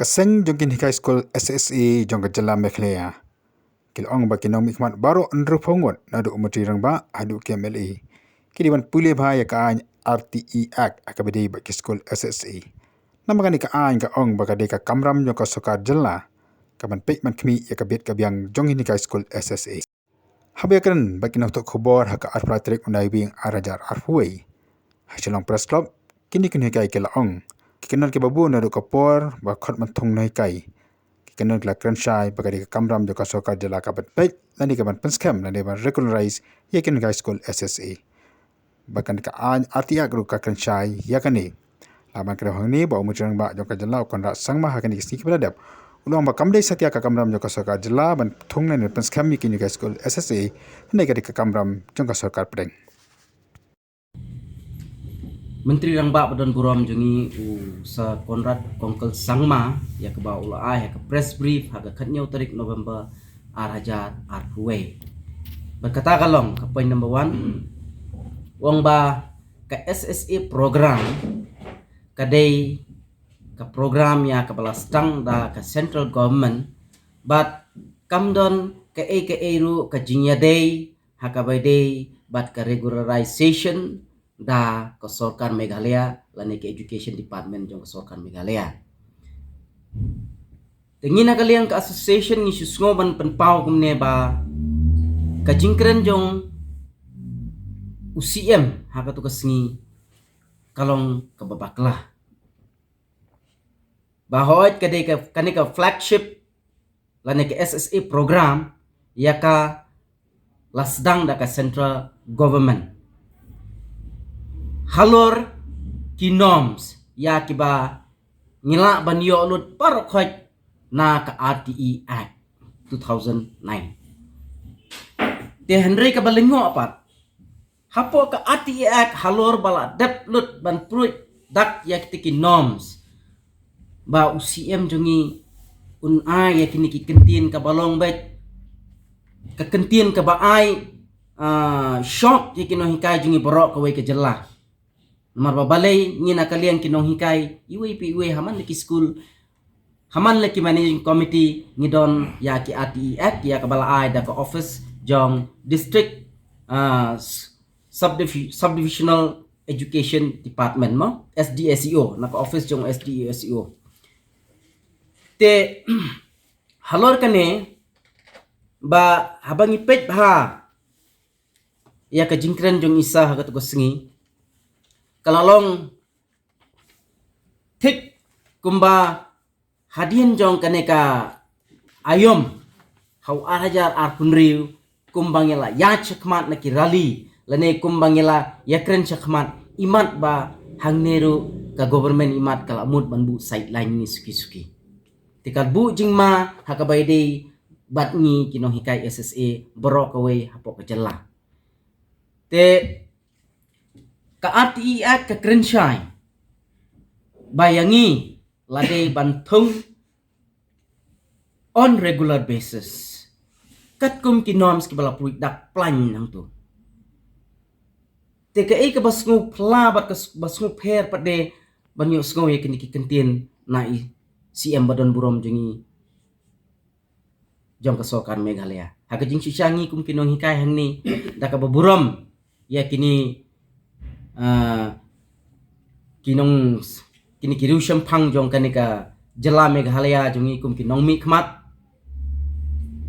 Kaseng jongkin hikai school SSE jongka jela meklea. Kil ong ba kinong mikmat baro andru pongot nadu umutri rang ba hadu KMLE. Kili ban pule ba ya ka RTE Act akabede ba ki school SSE. Nama kani ka ka ong ba kade ka kamram jongka sokar jela. Kaban pek man kmi ya kabet kabyang jongin hikai school SSE. Habyakan ba kinong tok khobor haka arpratrik unai bing arajar arfuai. Hasilong press club kini kini hikai kila ong. Kikenal ke babu nadu kapor ba khot manthong nai kai kikenal la kranshai ba kadi kamram jo kasoka jela kabat pek nani kaban penskam nani ban regularize ye ken guy school SSA bakan ka an artia gru ka kranshai ya kani laban kra hangni ba umujang ba jo ka jela kon ra sangma hakani sik beladap ulong ba kamdei satya ka kamram jo kasoka jela ban thong nani penskam ye ken guy school SSA nai kadi ka kamram jong kasoka pedeng. Menteri Rang Ba Badan Burom jungi sa Konrad Kongkel Sangma ya ke ba ula ya ke press brief haga katnyau tarik November hajar arhuwe. Berkata kalong ke point number 1 wong ba ke SSA program kadai ke program ya ke balastang da ke central government but kamdon ke ru ke jinya day hakabai day but ke regularization da kesorkan Meghalaya lani ke education department jong kesorkan Meghalaya. Tengina kalian ke association ni susngoban penpau kumne ba kajingkren jong UCM haka tu kesengi kalong kebabaklah. Bahoit kadai ke kani ke flagship lani ke SSA program yaka lasdang da ke central government. Halor ki norms ya kiba ngila ban yo lut par khoj na ka RTE Act 2009 te henry ka balingo apat hapo ka RTE Act halor bala dep lut ban pruit dak ya ki norms ba UCM jungi un ai ya kini ki kentin ka balong bet ka kentin ka ba ai shock ya kino hikai jungi borok ka we ka jelah Nomor balay ngina kalian kinong hikai iwe haman leki school haman leki managing committee ngidon ya ki RTE Act ya kabala ai da ka office jong district subdivisional education department mo SDSEO na ka office jong SDSEO te halor kane ba habang ipet ha ya ka jingkren jong isa ha ka to sengi kalalong tik kumba hadian jong kaneka ayom hau arajar arpunriu kumbangela ya chakmat na kirali lane kumbangela yakren chakmat imat ba hangneru ka government imat kalamut banbu sideline ni suki-suki tikal bu jingma hakabayde batngi kinong hikai SSA borok away hapok kajala te ka RTE Act ka krenshai bayangi lade bantung on regular basis kat kum ki norms ki bala puit dak plan nang tu te ka ka basngu pla bat ka basngu pher pade banyo sngo ye kini ki kentin na i CM Badan Burom jungi jong kasokan Meghalaya ha ka jing sisyangi kum kinong hikai hangni dak ka baburom ya kini kinong kini kirusyam pang jong kanika jela Meghalaya jongi kum kinong mikmat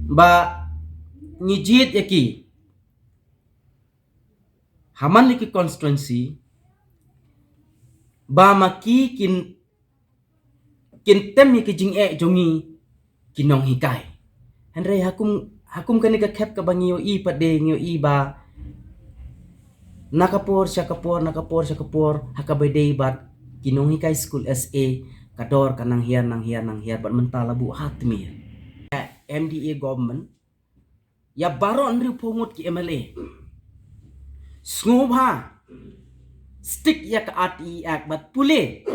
ba ngijit yaki haman liki constituency ba maki kin tem yaki jing jongi kinong hikai henry hakum kanika kep ka bangiyo i pade ngiyo i ba nakapor hakabay bat kinong hikai school SA kador kanang hiyan bat mentala bu hatmi MDA government ya baron ri pungut ki MLA snubha stick ya ka RTE Act bat pule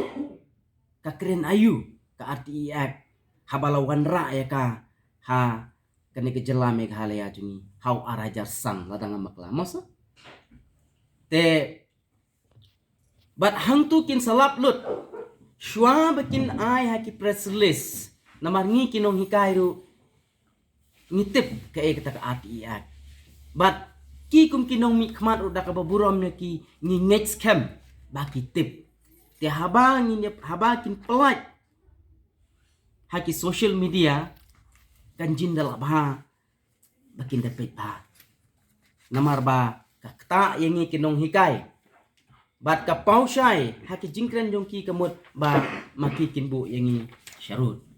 ka kren ayu ka RTE Act habalawan ra ya ka ha kani ke jela Meghalaya jungi hau arajar sang ladang makla masa te bat hang tu kin salap lut Shua bikin ai haki press release namar ngi kinong hikai ru ngitip ke kata RTE Act. But ki kum kinong mi khmat ru dak baburom ne ki ngi next camp baki tip. Te haba ngi haba kin pelat haki social media kan jindal abha bakin dapat ba. Namar ba kakta yang ngi kinong hikai. Bat ka pausyai haki jingkren jong ki kamut ba makikin bu yang ngi syarut.